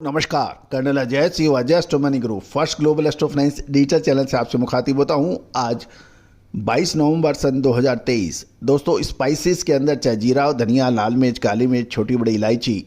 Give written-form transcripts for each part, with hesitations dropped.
नमस्कार, colonel Ajay CEO Ajay astro money group first global astro finance digital channel से आपसे मुखातिब होता हूं। आज 22 नवंबर सन 2023। दोस्तों, स्पाइसेस के अंदर चाहे जीरा, धनिया, लाल मिर्च, काली मिर्च, छोटी बड़ी इलायची,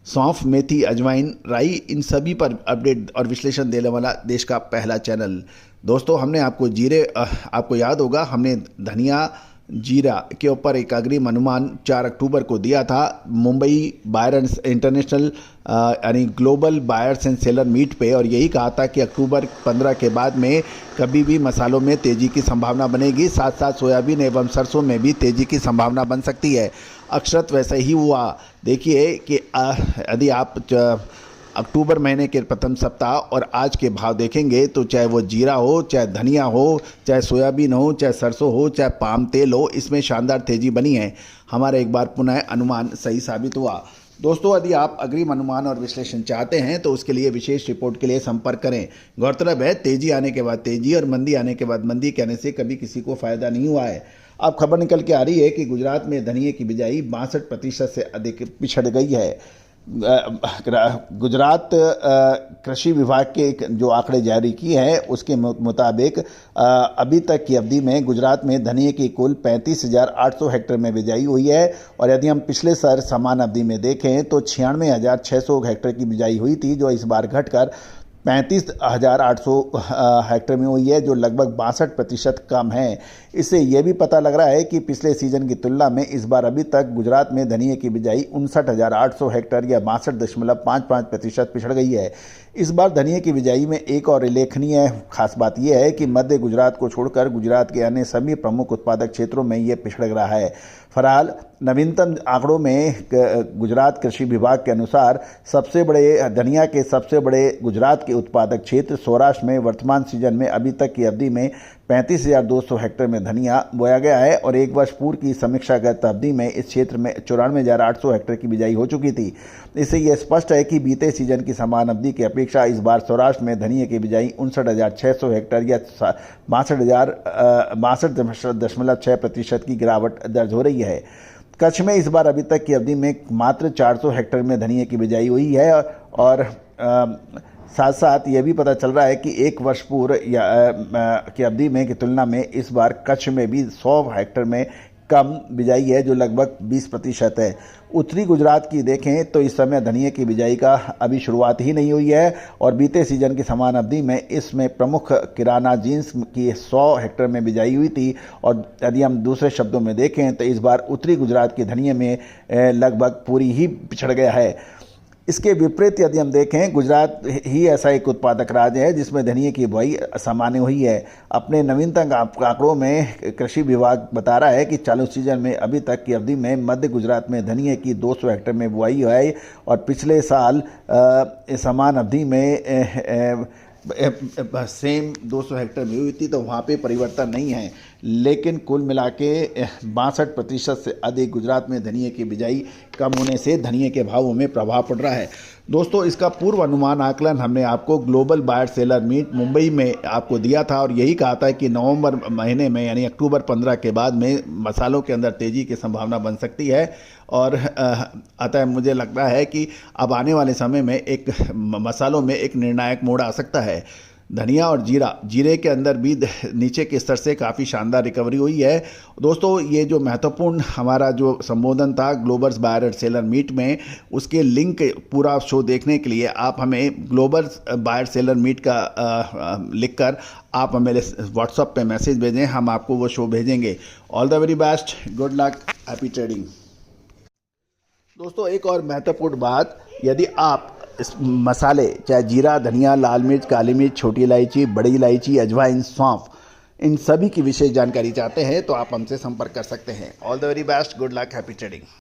सौंफ, मेथी, अजवाइन, राई, इन सभी पर अपडेट और विश्लेषण देने वाला देश का पहला चैनल। दोस्तों, हमने आपको याद होगा, हमने धनिया जीरा के ऊपर एक अग्रिम अनुमान 4 अक्टूबर को दिया था मुंबई बायर्स इंटरनेशनल यानी global buyers and seller meet पे, और यही कहा था कि अक्टूबर 15 के बाद में कभी भी मसालों में तेज़ी की संभावना बनेगी, साथ साथ सोयाबीन एवं सरसों में भी तेज़ी की संभावना बन सकती है। अक्षरत वैसे ही हुआ। देखिए कि यदि आप अक्टूबर महीने के प्रथम सप्ताह और आज के भाव देखेंगे तो चाहे वो जीरा हो, चाहे धनिया हो, चाहे सोयाबीन हो, चाहे सरसों हो, चाहे पाम तेल हो, इसमें शानदार तेज़ी बनी है। हमारा एक बार पुनः अनुमान सही साबित हुआ। दोस्तों, यदि आप अग्रिम अनुमान और विश्लेषण चाहते हैं तो उसके लिए विशेष रिपोर्ट के लिए संपर्क करें। गौरतलब है, तेज़ी आने के बाद तेज़ी और मंदी आने के बाद मंदी कहने से कभी किसी को फ़ायदा नहीं हुआ है। अब खबर निकल के आ रही है कि गुजरात में धनिये की बिजाई 62% से अधिक पिछड़ गई है। गुजरात कृषि विभाग के जो आंकड़े जारी किए हैं उसके मुताबिक अभी तक की अवधि में गुजरात में धनिये की कुल 35,800 हेक्टेयर में बिजाई हुई है। और यदि हम पिछले साल समान अवधि में देखें तो 96,600 हेक्टेयर की बिजाई हुई थी, जो इस बार घटकर 35,800 हेक्टेयर में हुई है, जो लगभग 62% कम है। इससे यह भी पता लग रहा है कि पिछले सीजन की तुलना में इस बार अभी तक गुजरात में धनिये की बिजाई 59,800 हेक्टेयर या 62.55% पिछड़ गई है। इस बार धनिये की बिजाई में एक और उल्लेखनीय खास बात यह है कि मध्य गुजरात को छोड़कर गुजरात के अन्य सभी प्रमुख उत्पादक क्षेत्रों में ये पिछड़ रहा है। फिलहाल नवीनतम आंकड़ों में गुजरात कृषि विभाग के अनुसार धनिया के सबसे बड़े गुजरात के उत्पादक क्षेत्र सौराष्ट्र में वर्तमान सीजन में अभी तक की अवधि में 35,200 हेक्टेयर में धनिया बोया गया है, और एक वर्ष पूर्व की समीक्षागत अवधि में इस क्षेत्र में 94,800 हेक्टेयर की बिजाई हो चुकी थी। इससे यह स्पष्ट है कि बीते सीजन की समान अवधि की अपेक्षा इस बार सौराष्ट्र में धनिये की बिजाई 59,600 हेक्टेयर या 62.6% की गिरावट दर्ज हो रही है। कच्छ में इस बार अभी तक की अवधि में मात्र 400 हेक्टेयर में धनिये की बिजाई हुई है, और साथ साथ ये भी पता चल रहा है कि एक वर्ष पूर्व की अवधि में की तुलना में इस बार कच्छ में भी 100 हेक्टेयर में कम बिजाई है, जो लगभग 20% है। उत्तरी गुजरात की देखें तो इस समय धनिये की बिजाई का अभी शुरुआत ही नहीं हुई है, और बीते सीजन की समान अवधि में इसमें प्रमुख किराना जींस की 100 हेक्टेयर में बिजाई हुई थी। और यदि हम दूसरे शब्दों में देखें तो इस बार उत्तरी गुजरात की धनिये में लगभग पूरी ही पिछड़ गया है। इसके विपरीत यदि हम देखें, गुजरात ही ऐसा एक उत्पादक राज्य है जिसमें धनिये की बुआई सामान्य हुई है। अपने नवीनतम आंकड़ों में कृषि विभाग बता रहा है कि चालू सीजन में अभी तक की अवधि में मध्य गुजरात में धनिये की 200 हेक्टेयर में बुआई है, और पिछले साल समान अवधि में सेम 200 हेक्टेयर में हुई थी, तो वहाँ पे परिवर्तन नहीं है। लेकिन कुल मिला के 62% से अधिक गुजरात में धनिये की बिजाई कम होने से धनिये के भावों में प्रभाव पड़ रहा है। दोस्तों, इसका पूर्व अनुमान आकलन हमने आपको global buyer seller meet Mumbai में आपको दिया था, और यही कहा था कि नवंबर महीने में यानी अक्टूबर 15 के बाद में मसालों के अंदर तेज़ी की संभावना बन सकती है। और अतः मुझे लगता है कि अब आने वाले समय में एक मसालों में एक निर्णायक मोड़ आ सकता है। धनिया और जीरे के अंदर भी नीचे के स्तर से काफ़ी शानदार रिकवरी हुई है। दोस्तों, ये जो महत्वपूर्ण हमारा जो संबोधन था ग्लोबल बायर सेलर मीट में, उसके लिंक पूरा शो देखने के लिए आप हमें ग्लोबल बायर सेलर मीट का लिखकर आप हमें व्हाट्सएप पे मैसेज भेजें, हम आपको वो शो भेजेंगे। All the very best, good luck, happy trading. दोस्तों, एक और महत्वपूर्ण बात, यदि आप इस मसाले चाहे जीरा, धनिया, लाल मिर्च, काली मिर्च, छोटी इलायची, बड़ी इलायची, अजवाइन, सौंफ, इन सभी की विशेष जानकारी चाहते हैं तो आप हमसे संपर्क कर सकते हैं। All the very best, good luck, happy trading.